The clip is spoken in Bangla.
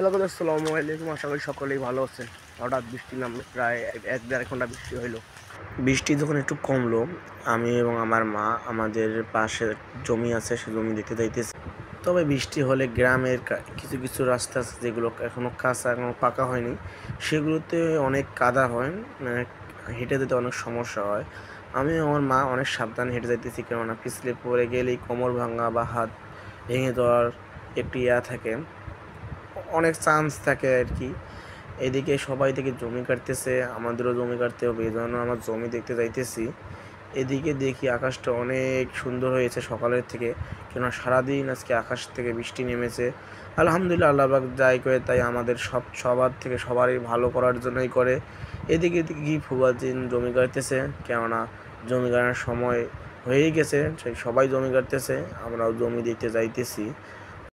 হ্যালো গাইস, আসসালামু আলাইকুম। আশা করি সকলেই ভালো আছেন। হঠাৎ বৃষ্টি নামলো, প্রায় 1-1.5 ঘন্টা বৃষ্টি হইলো। বৃষ্টি যখন একটু কমলো, আমি এবং আমার মা আমাদের পাশে জমি আছে, সে জমি দেখতে যাইতেছি। তবে বৃষ্টি হলে গ্রামের কিছু কিছু রাস্তা আছে যেগুলো এখনো কাঁচা, এখনো পাকা হয়নি, সেগুলোতে অনেক কাদা হয়, মানে হেঁটে যেতে অনেক সমস্যা হয়। আমি আমার মা অনেক সাবধানে হেঁটে যাইতেছি, কেননা পিছলে পড়ে গেলেই কোমর ভাঙা বা হাত ভেঙে যাওয়ার একটি থাকে, অনেক চান্স থাকে আর কি। এদিকে সবাই থেকে জমি কাটতেছে, আমাদেরও জমি কাটতে হবে, এই জন্য আমার জমি দেখতে যাইতেছি। এদিকে দেখি আকাশটা অনেক সুন্দর হয়েছে সকালের থেকে, কেননা সারাদিন আজকে আকাশ থেকে বৃষ্টি নেমেছে। আলহামদুলিল্লাহ, আল্লাহ পাক যাই করে তাই আমাদের সবার থেকে সবারই ভালো করার জন্যই করে। এদিকে দেখি ফুবাদিন জমি কাটতেছে, কেননা জমি কাটার সময় হয়েই গেছে, সেই সবাই জমি কাটতেছে, আমরাও জমি দেখতে যাইতেছি।